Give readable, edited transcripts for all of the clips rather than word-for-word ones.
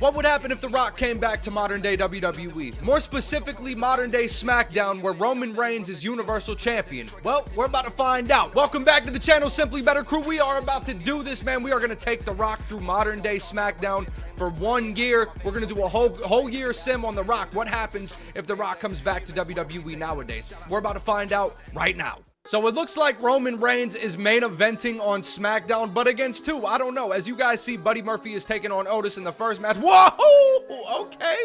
What would happen if The Rock came back to modern day WWE? More specifically, modern day SmackDown, where Roman Reigns is Universal Champion. Well, we're about to find out. Welcome back to the channel, Simply Better Crew. We are about to do this, man. We are going to take The Rock through modern day SmackDown for 1 year. We're going to do a whole year sim on The Rock. What happens if The Rock comes back to WWE nowadays? We're about to find out right now. So it looks like Roman Reigns is main eventing on SmackDown, but against who? I don't know. As you guys see, Buddy Murphy is taking on Otis in the first match. Whoa! Okay.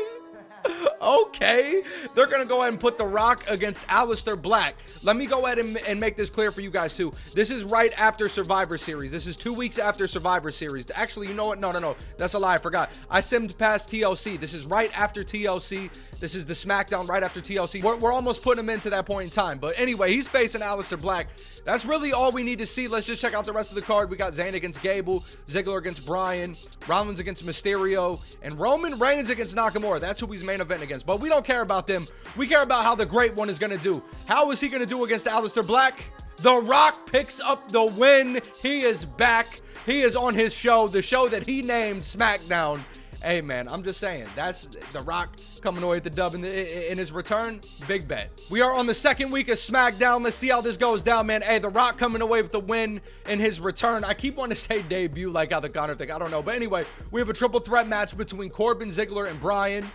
Okay. They're going to go ahead and put The Rock against Aleister Black. Let me go ahead and make this clear for you guys too. This is right after Survivor Series. This is 2 weeks after Survivor Series. Actually, you know what? No. That's a lie. I forgot. I simmed past TLC. This is right after TLC. This is the SmackDown right after TLC. We're almost putting him into that point in time. But anyway, he's facing Aleister Black. That's really all we need to see. Let's just check out the rest of the card. We got Zayn against Gable, Ziggler against Bryan, Rollins against Mysterio, and Roman Reigns against Nakamura. That's who he's main event against. But we don't care about them. We care about how the Great One is going to do. How is he going to do against Aleister Black? The Rock picks up the win. He is back. He is on his show, the show that he named SmackDown. Hey, man, I'm just saying, that's The Rock coming away with the dub in his return. Big bet. We are on the second week of SmackDown. Let's see how this goes down, man. Hey, The Rock coming away with the win in his return. I keep wanting to say debut like how the Connor thing. I don't know. But anyway, we have a triple threat match between Corbin, Ziggler, and Bryan.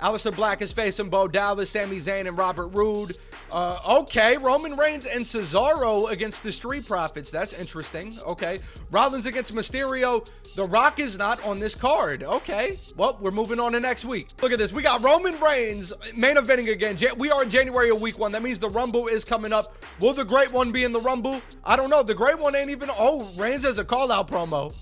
Aleister Black is facing Bo Dallas, Sami Zayn, and Robert Roode. Okay, Roman Reigns and Cesaro against the Street Profits. That's interesting. Okay, Rollins against Mysterio. The Rock is not on this card. Okay, well, we're moving on to next week. Look at this. We got Roman Reigns main eventing again. We are in January of week 1. That means the Rumble is coming up. Will the Great One be in the Rumble? I don't know. The Great One ain't even... Oh, Reigns has a call-out promo.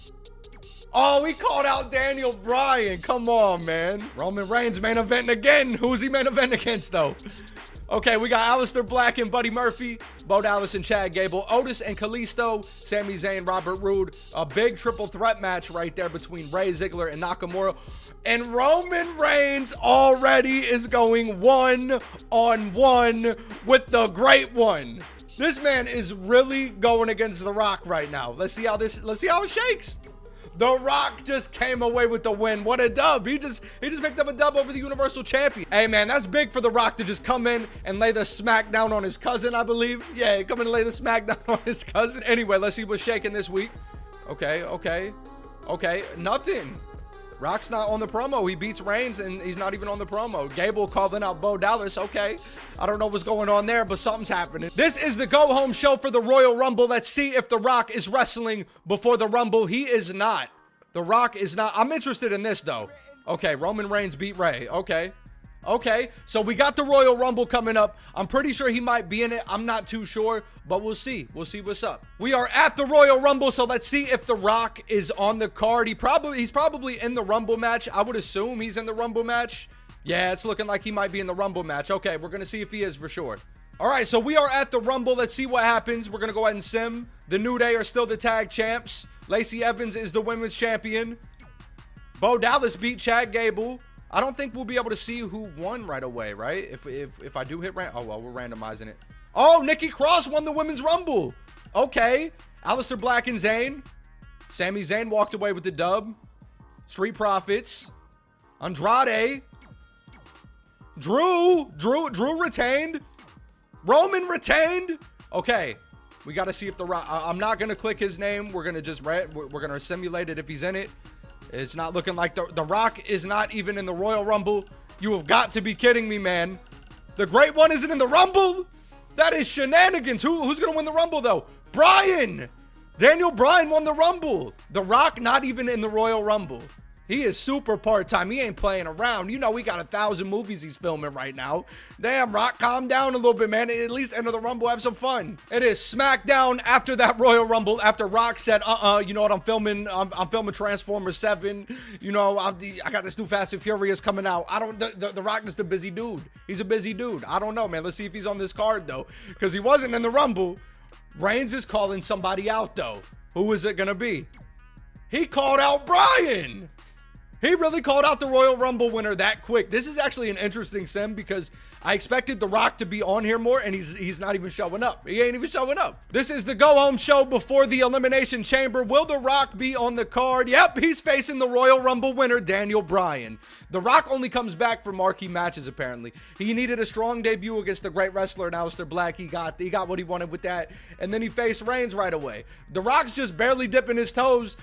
Oh, he called out Daniel Bryan. Come on, man. Roman Reigns main eventing again. Who's he main eventing against, though? Okay, we got Aleister Black and Buddy Murphy, Bo Dallas and Chad Gable, Otis and Kalisto, Sami Zayn, Robert Roode. A big triple threat match right there between Rey, Ziggler, and Nakamura. And Roman Reigns already is going 1-on-1 with the Great One. This man is really going against The Rock right now. Let's see how it shakes. The Rock just came away with the win. What a dub. He just picked up a dub over the Universal Champion. Hey, man, that's big for The Rock to just come in and lay the smackdown on his cousin, I believe. Yeah, come in and lay the smackdown on his cousin. Anyway, let's see what's shaking this week. Okay. Nothing. Rock's not on the promo. He beats Reigns, and he's not even on the promo. Gable calling out Bo Dallas. Okay. I don't know what's going on there, but something's happening. This is the go-home show for the Royal Rumble. Let's see if The Rock is wrestling before the Rumble. He is not. The Rock is not. I'm interested in this, though. Okay, Roman Reigns beat Rey. Okay, so we got the Royal Rumble coming up. I'm pretty sure he might be in it. I'm not too sure, but we'll see. We'll see what's up. We are at the Royal Rumble, so let's see if The Rock is on the card. He's probably in the Rumble match. I would assume he's in the Rumble match. Yeah, it's looking like he might be in the Rumble match. Okay, we're going to see if he is for sure. All right, so we are at the Rumble. Let's see what happens. We're going to go ahead and sim. The New Day are still the tag champs. Lacey Evans is the women's champion. Bo Dallas beat Chad Gable. I don't think we'll be able to see who won right away, right? If I do hit oh, well, we're randomizing it. Oh, Nikki Cross won the Women's Rumble. Okay. Aleister Black and Zayn. Sami Zayn walked away with the dub. Street Profits. Andrade. Drew retained. Roman retained. Okay. We got to see if The Rock... I'm not going to click his name. We're going to just... We're going to simulate it if he's in it. It's not looking like the Rock is not even in the Royal Rumble. You have got to be kidding me, man. The Great One isn't in the Rumble? That is shenanigans. Who's going to win the Rumble, though? Bryan! Daniel Bryan won the Rumble. The Rock not even in the Royal Rumble. He is super part-time. He ain't playing around. You know, we got 1,000 movies he's filming right now. Damn, Rock, calm down a little bit, man. At least enter the Rumble, have some fun. It is SmackDown after that Royal Rumble, after Rock said, you know what, I'm filming Transformers 7. You know, I got this new Fast and Furious coming out. The Rock is the busy dude. He's a busy dude. I don't know, man. Let's see if he's on this card, though, because he wasn't in the Rumble. Reigns is calling somebody out, though. Who is it going to be? He called out Bryan. He really called out the Royal Rumble winner that quick. This is actually an interesting sim because I expected The Rock to be on here more, and he's not even showing up. He ain't even showing up. This is the go-home show before the Elimination Chamber. Will The Rock be on the card? Yep, he's facing the Royal Rumble winner, Daniel Bryan. The Rock only comes back for marquee matches, apparently. He needed a strong debut against the great wrestler, Aleister Black. He got what he wanted with that, and then he faced Reigns right away. The Rock's just barely dipping his toes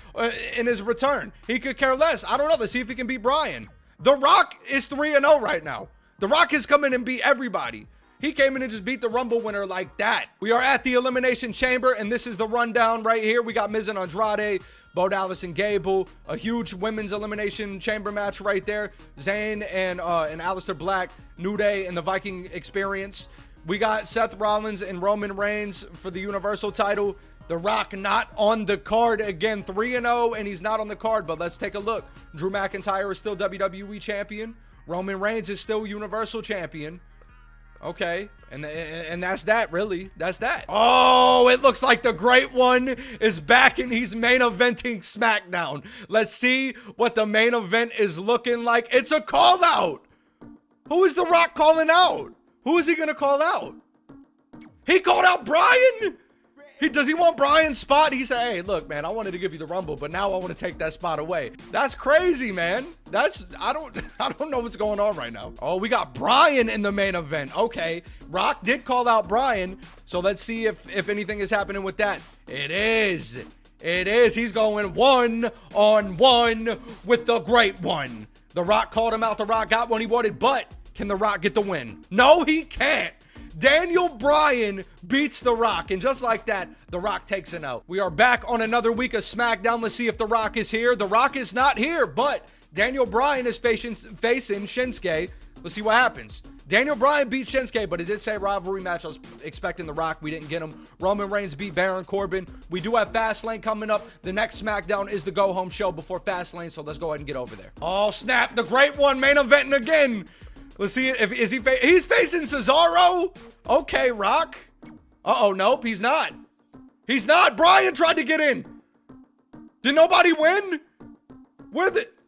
in his return. He could care less. I don't know. Let's see if he can beat Bryan. The Rock is 3-0 right now. The Rock has come in and beat everybody. He came in and just beat the Rumble winner like that. We are at the Elimination Chamber, and this is the rundown right here. We got Miz and Andrade, Bo Dallas and Gable, a huge women's Elimination Chamber match right there. Zayn and Aleister Black, New Day and the Viking Experience. We got Seth Rollins and Roman Reigns for the Universal title. The Rock not on the card again, 3-0, and he's not on the card, but let's take a look. Drew McIntyre is still WWE Champion. Roman Reigns is still Universal Champion. Okay, and that's that, really. That's that. Oh, it looks like the Great One is back and he's main eventing SmackDown. Let's see what the main event is looking like. It's a call out. Who is The Rock calling out? Who is he gonna call out? He called out Bryan? Does he want Bryan's spot? He said, hey, look, man, I wanted to give you the Rumble, but now I want to take that spot away. That's crazy, man. I don't know what's going on right now. Oh, we got Bryan in the main event. Okay, Rock did call out Bryan, so let's see if anything is happening with that. It is. He's going 1-on-1 with the Great One. The Rock called him out. The Rock got what he wanted, but can The Rock get the win? No, he can't. Daniel Bryan beats The Rock, and just like that, The Rock takes it out. We are back on another week of SmackDown. Let's see if The Rock is here. The Rock is not here, but Daniel Bryan is facing Shinsuke. Let's see what happens. Daniel Bryan beat Shinsuke, but it did say rivalry match. I was expecting The Rock. We didn't get him. Roman Reigns beat Baron Corbin. We do have Fastlane coming up. The next SmackDown is the go-home show before Fastlane, so let's go ahead and get over there. Oh, snap. The Great One main eventing again. Let's see if he's facing Cesaro. Okay, Rock. Uh-oh, nope, he's not. He's not. Bryan tried to get in. Did nobody win?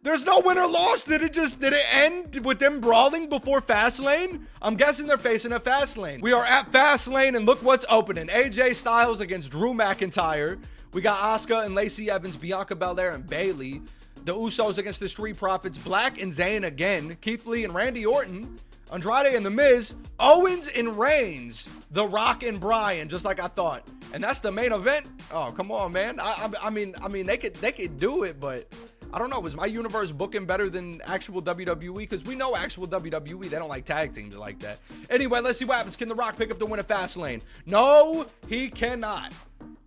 There's no win or loss. Did it end with them brawling before Fastlane? I'm guessing they're facing a Fastlane. We are at Fastlane, and look what's opening. AJ Styles against Drew McIntyre. We got Asuka and Lacey Evans, Bianca Belair and Bayley. The Usos against the Street Profits, Black and Zayn again, Keith Lee and Randy Orton, Andrade and The Miz, Owens and Reigns, The Rock and Bryan, just like I thought. And that's the main event. Oh, come on, man. I mean, they could do it, but I don't know. Was my universe booking better than actual WWE? Because we know actual WWE, they don't like tag teams like that. Anyway, let's see what happens. Can The Rock pick up the win at Fastlane? No, he cannot.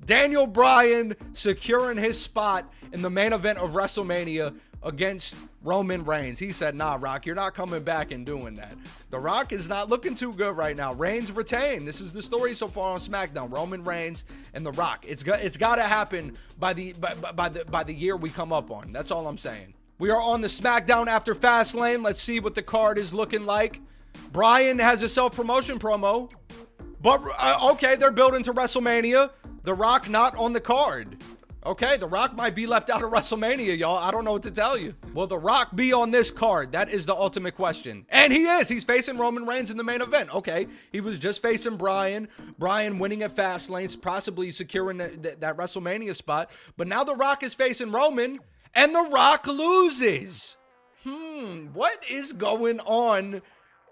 Daniel Bryan securing his spot in the main event of WrestleMania against Roman Reigns. He said, nah, Rock, you're not coming back and doing that. The Rock is not looking too good right now. Reigns retained. This is the story so far on SmackDown. Roman Reigns and The Rock. It's got to happen by the year we come up on. That's all I'm saying. We are on the SmackDown after Fastlane. Let's see what the card is looking like. Bryan has a self-promotion promo. But, okay, they're building to WrestleMania. The Rock not on the card. Okay, The Rock might be left out of WrestleMania, y'all. I don't know what to tell you. Will The Rock be on this card? That is the ultimate question. And he is. He's facing Roman Reigns in the main event. Okay, he was just facing Bryan. Bryan winning at Fastlane, possibly securing that WrestleMania spot. But now The Rock is facing Roman, and The Rock loses. What is going on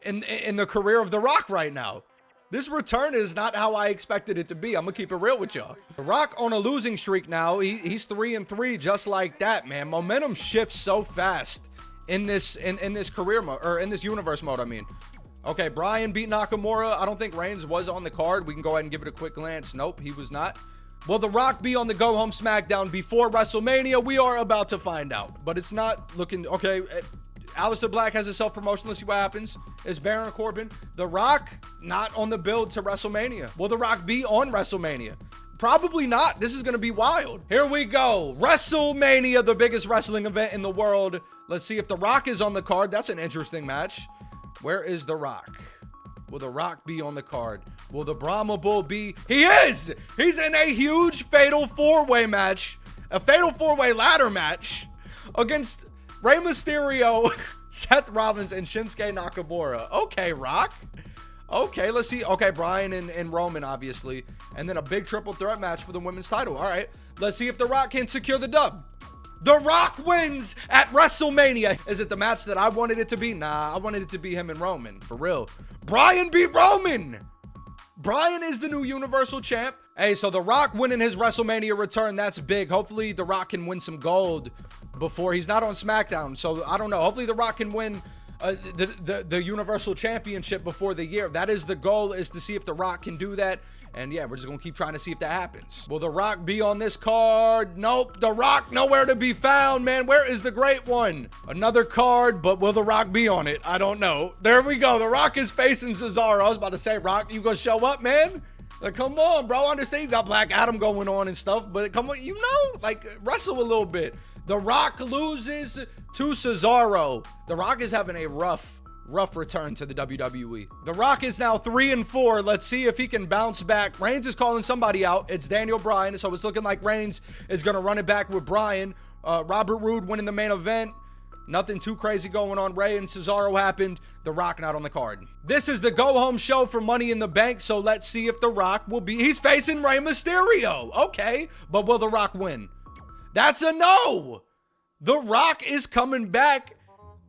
in the career of The Rock right now? This return is not how I expected it to be. I'm gonna keep it real with y'all. The Rock on a losing streak now. He's 3-3 just like that, man. Momentum shifts so fast in this career mode, or in this universe mode, I mean. Okay, Bryan beat Nakamura. I don't think Reigns was on the card. We can go ahead and give it a quick glance. Nope, he was not. Will The Rock be on the go-home SmackDown before WrestleMania? We are about to find out, but it's not looking okay. Aleister Black has a self-promotion. Let's see what happens. Is Baron Corbin. The Rock not on the build to WrestleMania. Will The Rock be on WrestleMania? Probably not. This is going to be wild. Here we go. WrestleMania, the biggest wrestling event in the world. Let's see if The Rock is on the card. That's an interesting match. Where is The Rock? Will The Rock be on the card? Will the Brahma Bull be? He is! He's in a huge fatal four-way match. A fatal four-way ladder match against Rey Mysterio, Seth Rollins, and Shinsuke Nakamura. Okay, Rock. Okay, let's see. Okay, Bryan and Roman, obviously. And then a big triple threat match for the women's title. All right, let's see if The Rock can secure the dub. The Rock wins at WrestleMania. Is it the match that I wanted it to be? Nah, I wanted it to be him and Roman, for real. Bryan beat Roman. Bryan is the new Universal Champ. Hey, so The Rock winning his WrestleMania return, that's big. Hopefully, The Rock can win some gold before he's not on SmackDown. So, I don't know. Hopefully, The Rock can win the Universal Championship before the year. That is the goal, is to see if The Rock can do that. And yeah, we're just gonna keep trying to see if that happens. Will The Rock be on this card? Nope. The Rock nowhere to be found, man. Where is the Great One? Another card, but will The Rock be on it? I don't know. There we go. The Rock is facing Cesaro. I was about to say, Rock, you gonna show up, man? Like, come on, bro. I understand you got Black Adam going on and stuff, but come on, you know, like, wrestle a little bit. The Rock loses to Cesaro. The Rock is having a rough return to the WWE. The Rock is now 3-4. Let's see if he can bounce back. Reigns is calling somebody out. It's Daniel Bryan, so it's looking like Reigns is going to run it back with Bryan. Robert Roode winning the main event. Nothing too crazy going on. Rey and Cesaro happened. The Rock not on the card. This is the go-home show for Money in the Bank, so let's see if The Rock will be... He's facing Rey Mysterio. Okay, but will The Rock win? That's a no. The Rock is coming back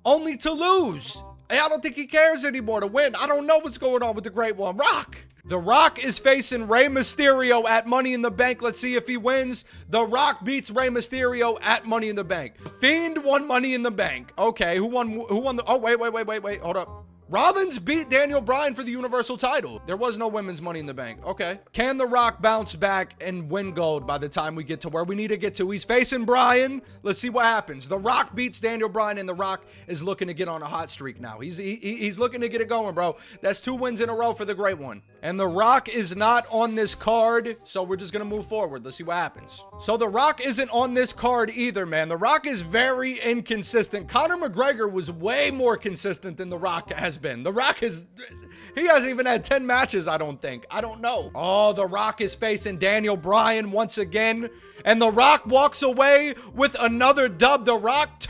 only to lose. I don't think he cares anymore to win. I don't know what's going on with the Great One. Rock. The Rock is facing Rey Mysterio at Money in the Bank. Let's see if he wins. The Rock beats Rey Mysterio at Money in the Bank. Fiend won Money in the Bank. Okay, who won the... Oh, wait. Hold up. Rollins beat Daniel Bryan for the Universal title. There was no women's Money in the Bank. Okay. Can The Rock bounce back and win gold by the time we get to where we need to get to? He's facing Bryan. Let's see what happens. The Rock beats Daniel Bryan, and The Rock is looking to get on a hot streak now. He's looking to get it going, bro. That's 2 wins in a row for the Great One. And The Rock is not on this card, so we're just going to move forward. Let's see what happens. So The Rock isn't on this card either, man. The Rock is very inconsistent. Conor McGregor was way more consistent than The Rock has been. The Rock he hasn't even had 10 matches, I don't think. I don't know. Oh, The Rock is facing Daniel Bryan once again, and The Rock walks away with another dub. The Rock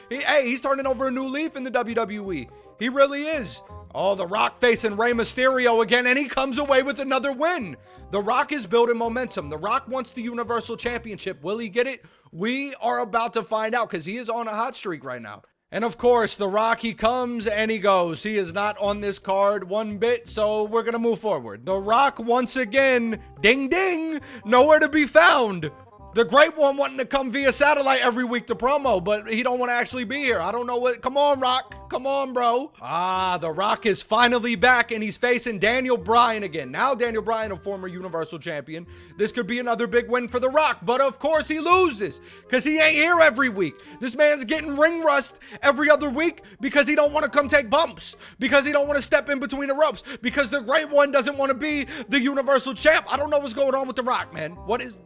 he's turning over a new leaf in the WWE. He really is. Oh, The Rock facing Rey Mysterio again, and he comes away with another win. The Rock is building momentum. The Rock wants the Universal Championship. Will he get it? We are about to find out, because he is on a hot streak right now. And of course, The Rock, he comes and he goes. He is not on this card one bit, so we're going to move forward. The Rock, once again, ding ding, nowhere to be found. The Great One wanting to come via satellite every week to promo, but he don't want to actually be here. I don't know what. Come on, Rock. Come on, bro. Ah, The Rock is finally back, and he's facing Daniel Bryan again. Now Daniel Bryan, a former Universal Champion. This could be another big win for The Rock, but of course he loses because he ain't here every week. This man's getting ring rust every other week because he don't want to come take bumps, because he don't want to step in between the ropes, because the Great One doesn't want to be the Universal Champ. I don't know what's going on with The Rock, man. What is...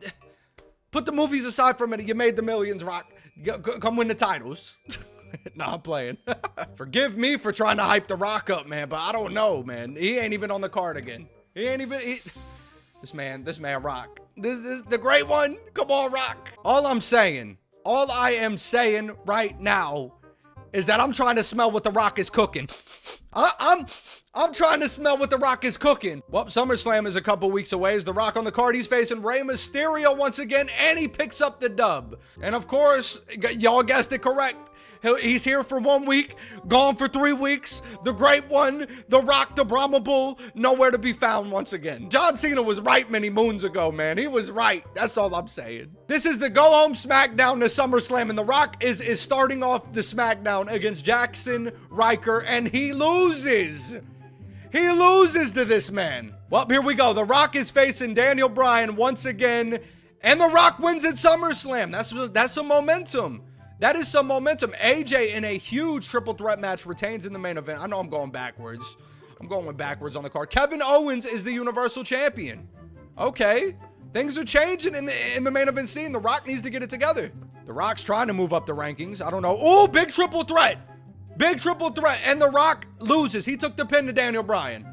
Put the movies aside for a minute. You made the millions, Rock. Come win the titles. No, I'm playing. Forgive me for trying to hype The Rock up, man, but I don't know, man. He ain't even on the card again. He ain't even... This man, Rock. This is the Great One. Come on, Rock. All I am saying right now is that I'm trying to smell what The Rock is cooking. I'm trying to smell what The Rock is cooking. Well, SummerSlam is a couple weeks away. Is The Rock on the card? He's facing Rey Mysterio once again, and he picks up the dub. And of course, y'all guessed it correct. He's here for 1 week, gone for 3 weeks. The Great One, The Rock, the Brahma Bull, nowhere to be found once again. John Cena was right many moons ago, man. He was right. That's all I'm saying. This is the go-home SmackDown to SummerSlam, and The Rock is starting off the SmackDown against Jackson Riker, and he loses. He loses to this man. Well, here we go. The Rock is facing Daniel Bryan once again, and The Rock wins at SummerSlam. That's some momentum. That is some momentum. AJ in a huge triple threat match retains in the main event. I know I'm going backwards. I'm going backwards on the card. Kevin Owens is the Universal Champion. Okay. Things are changing in the main event scene. The Rock needs to get it together. The Rock's trying to move up the rankings. I don't know. Oh, big triple threat. Big triple threat. And The Rock loses. He took the pin to Daniel Bryan.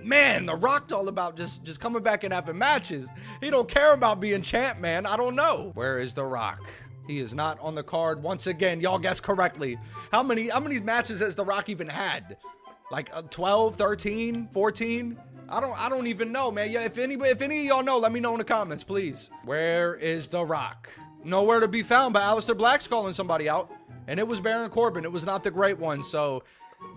Man, The Rock's all about just coming back and having matches. He don't care about being champ, man. I don't know. Where is The Rock? He is not on the card. Once again, y'all guessed correctly. How many matches has The Rock even had? Like 12, 13, 14? I don't even know, man. Yeah, if any of y'all know, let me know in the comments, please. Where is The Rock? Nowhere to be found, but Aleister Black's calling somebody out. And it was Baron Corbin. It was not the great one. So,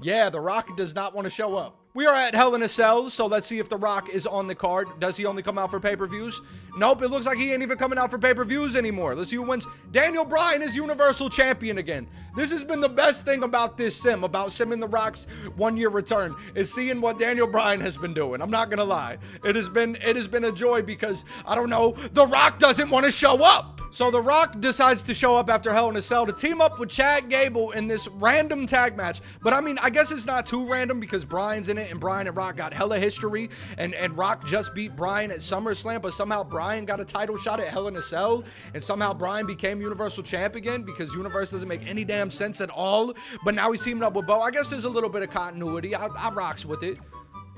yeah, The Rock does not want to show up. We are at Hell in a Cell, so let's see if The Rock is on the card. Does he only come out for pay-per-views? Nope, it looks like he ain't even coming out for pay-per-views anymore. Let's see who wins. Daniel Bryan is Universal Champion again. This has been the best thing about this sim, about simming The Rock's one-year return, is seeing what Daniel Bryan has been doing. I'm not gonna lie. It has been a joy because, I don't know, The Rock doesn't want to show up. So The Rock decides to show up after Hell in a Cell to team up with Chad Gable in this random tag match. But I mean, I guess it's not too random because Bryan's in it and Bryan and Rock got hella history, and Rock just beat Bryan at SummerSlam, but somehow Bryan got a title shot at Hell in a Cell, and somehow Bryan became Universal Champ again because Universe doesn't make any damn sense at all. But now he's teaming up with Bo. I guess there's a little bit of continuity. I rocks with it.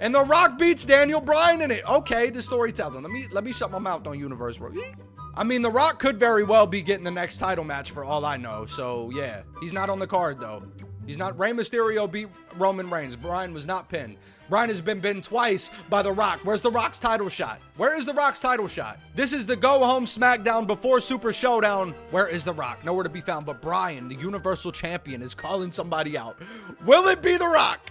And The Rock beats Daniel Bryan in it. Okay, the storytelling. Let me shut my mouth on Universe, bro. I mean, The Rock could very well be getting the next title match for all I know. So, yeah. He's not on the card, though. He's not. Rey Mysterio beat Roman Reigns. Bryan was not pinned. Bryan has been pinned twice by The Rock. Where's The Rock's title shot? Where is The Rock's title shot? This is the go-home SmackDown before Super Showdown. Where is The Rock? Nowhere to be found. But Bryan, the Universal Champion, is calling somebody out. Will it be The Rock?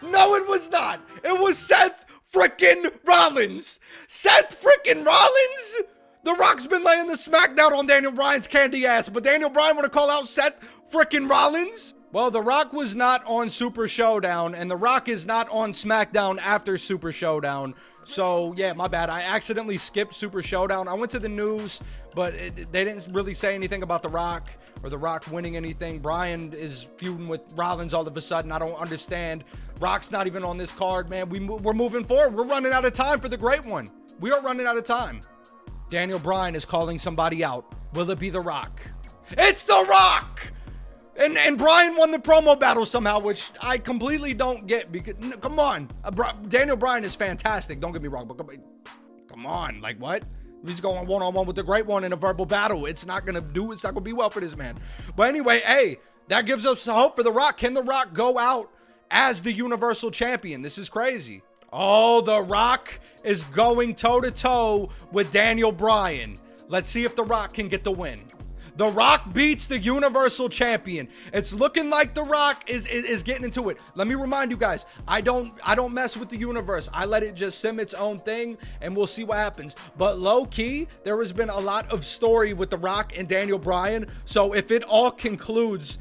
No, it was not. It was Seth freaking Rollins. Seth freaking Rollins? The Rock's been laying the SmackDown on Daniel Bryan's candy ass, but Daniel Bryan want to call out Seth freaking Rollins? Well, The Rock was not on Super Showdown, and The Rock is not on SmackDown after Super Showdown. So, yeah, my bad. I accidentally skipped Super Showdown. I went to the news, but they didn't really say anything about The Rock or The Rock winning anything. Bryan is feuding with Rollins all of a sudden. I don't understand. Rock's not even on this card, man. We're moving forward. We're running out of time for the great one. We are running out of time. Daniel Bryan is calling somebody out. Will it be The Rock? It's The Rock! And Bryan won the promo battle somehow, which I completely don't get because, come on. Daniel Bryan is fantastic, don't get me wrong, but come on, like what? He's going one-on-one with the great one in a verbal battle. It's not gonna be well for this man. But anyway, hey, that gives us hope for The Rock. Can The Rock go out as the Universal Champion? This is crazy. Oh, The Rock is going toe-to-toe with Daniel Bryan. Let's see if The Rock can get the win. The Rock beats the Universal Champion. It's looking like The Rock is getting into it. Let me remind you guys, I don't mess with the universe. I let it just sim its own thing, and we'll see what happens. But low-key, there has been a lot of story with The Rock and Daniel Bryan. So if it all concludes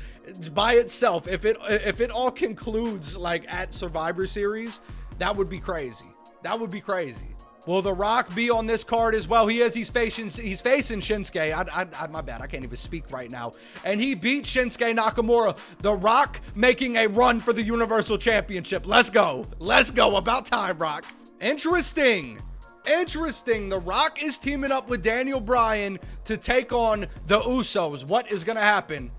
by itself, if it all concludes like at Survivor Series, that would be crazy. That would be crazy. Will The Rock be on this card as well? He is. He's facing Shinsuke. My bad. I can't even speak right now. And he beat Shinsuke Nakamura. The Rock making a run for the Universal Championship. Let's go. Let's go. About time, Rock. Interesting. The Rock is teaming up with Daniel Bryan to take on the Usos. What is going to happen?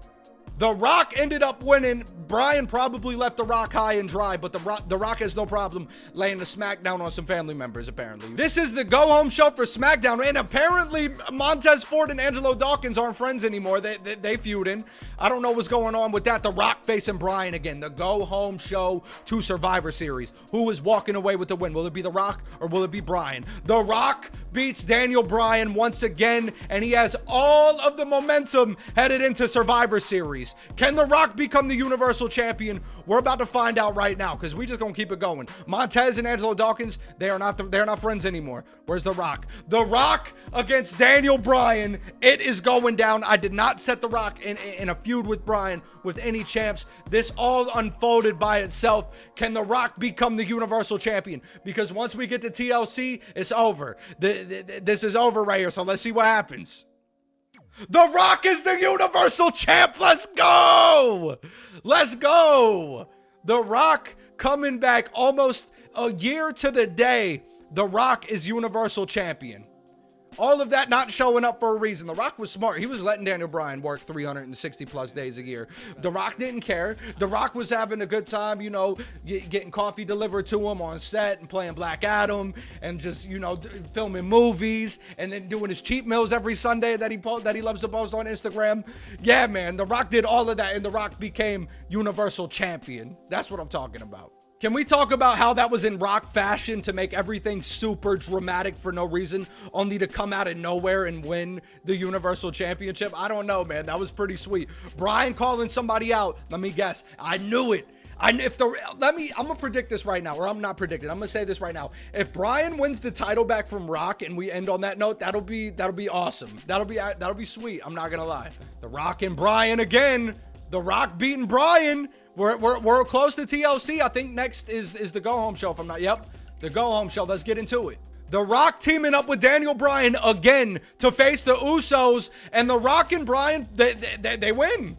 The Rock ended up winning. Bryan probably left The Rock high and dry, but The Rock has no problem laying the SmackDown on some family members, apparently. This is the go-home show for SmackDown, and apparently Montez Ford and Angelo Dawkins aren't friends anymore. They feuding. I don't know what's going on with that. The Rock facing Bryan again. The go-home show to Survivor Series. Who is walking away with the win? Will it be The Rock or will it be Bryan? The Rock beats Daniel Bryan once again, and he has all of the momentum headed into Survivor Series. Can The Rock become the Universal Champion? We're about to find out right now because we just gonna keep it going. Montez and Angelo Dawkins, they're not friends anymore. Where's The Rock? The Rock against Daniel Bryan. It is going down. I did not set The Rock in a feud with Bryan with any champs. This all unfolded by itself. Can The Rock become the Universal Champion? Because once we get to TLC, it's over. This is over right here, so let's see what happens. The Rock is the Universal Champ. Let's go. Let's go. The Rock coming back almost a year to the day. The Rock is Universal Champion. All of that not showing up for a reason. The Rock was smart. He was letting Daniel Bryan work 360 plus days a year. The Rock didn't care. The Rock was having a good time, you know, getting coffee delivered to him on set and playing Black Adam and just, you know, filming movies and then doing his cheat meals every Sunday that he loves to post on Instagram. Yeah, man, The Rock did all of that and The Rock became Universal Champion. That's what I'm talking about. Can we talk about how that was in Rock fashion to make everything super dramatic for no reason, only to come out of nowhere and win the Universal Championship? I don't know, man. That was pretty sweet. Bryan calling somebody out. Let me guess. I knew it. I'm gonna predict this right now, or I'm not predicting. I'm gonna say this right now. If Bryan wins the title back from Rock and we end on that note, that'll be awesome. That'll be sweet. I'm not gonna lie. The Rock and Bryan again. The Rock beating Bryan. We're close to TLC. I think next is the go home show. If I'm not, yep, the go home show. Let's get into it. The Rock teaming up with Daniel Bryan again to face the Usos, and The Rock and Bryan, they win.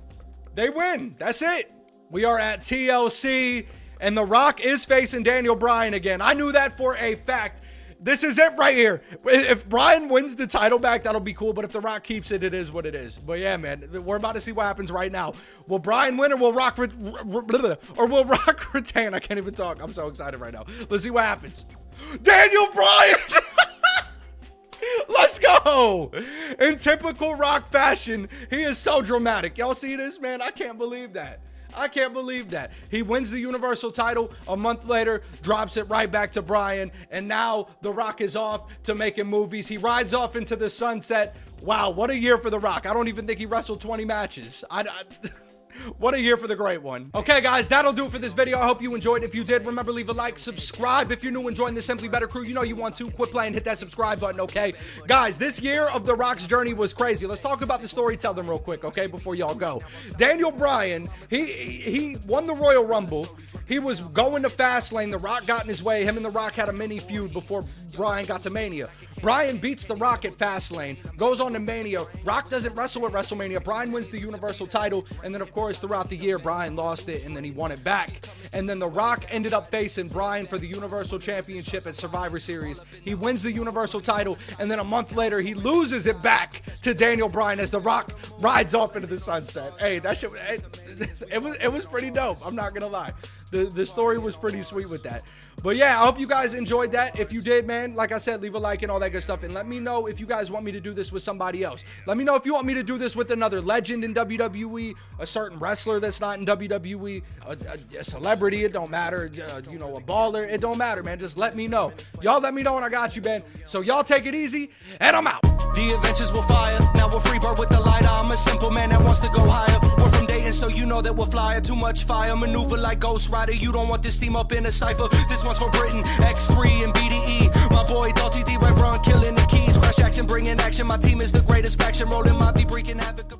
They win. That's it. We are at TLC, and The Rock is facing Daniel Bryan again. I knew that for a fact. This is it right here. If Bryan wins the title back, that'll be cool. But if The Rock keeps it, it is what it is. But yeah, man, we're about to see what happens right now. Will Bryan win or will Rock retain? I can't even talk. I'm so excited right now. Let's see what happens. Daniel Bryan! Let's go! In typical Rock fashion, he is so dramatic. Y'all see this, man? I can't believe that. I can't believe that. He wins the Universal title. A month later, drops it right back to Bryan. And now The Rock is off to making movies. He rides off into the sunset. Wow, what a year for The Rock. I don't even think he wrestled 20 matches. What a year for the great one. Okay, guys, that'll do it for this video. I hope you enjoyed. If you did, remember, leave a like, subscribe. If you're new and join the Simply Better crew, you know you want to. Quit playing, hit that subscribe button, okay? Guys, this year of The Rock's journey was crazy. Let's talk about the storytelling real quick, okay, before y'all go. Daniel Bryan, he won the Royal Rumble. He was going to Fastlane. The Rock got in his way. Him and The Rock had a mini feud before Bryan got to Mania. Bryan beats The Rock at Fastlane, goes on to Mania. Rock doesn't wrestle at WrestleMania. Bryan wins the Universal title, and then, of course, throughout the year, Bryan lost it, and then he won it back. And then The Rock ended up facing Bryan for the Universal Championship at Survivor Series. He wins the Universal title, and then a month later, he loses it back to Daniel Bryan as The Rock rides off into the sunset. Hey, that shit, it was pretty dope. I'm not gonna lie. The story was pretty sweet with that. But yeah, I hope you guys enjoyed that. If you did, man, like I said, leave a like and all that good stuff. And let me know if you guys want me to do this with somebody else. Let me know if you want me to do this with another legend in WWE, a certain wrestler that's not in WWE, a celebrity, it don't matter, you know, a baller, it don't matter, man. Just let me know. Y'all let me know and I got you, man. So y'all take it easy, and I'm out. The adventures will fire. Now we're free bird with the lighter. I'm a simple man that wants to go higher. We're from Dayton, so you know that we're flyer. Too much fire, maneuver like Ghost Rider. You don't want this steam up in a cipher. This one's for Britain, X3 and BDE. My boy Dalty D, Red Run, killing the keys. Crash Jackson, bringing action. My team is the greatest faction. Rolling my deep, wreaking havoc.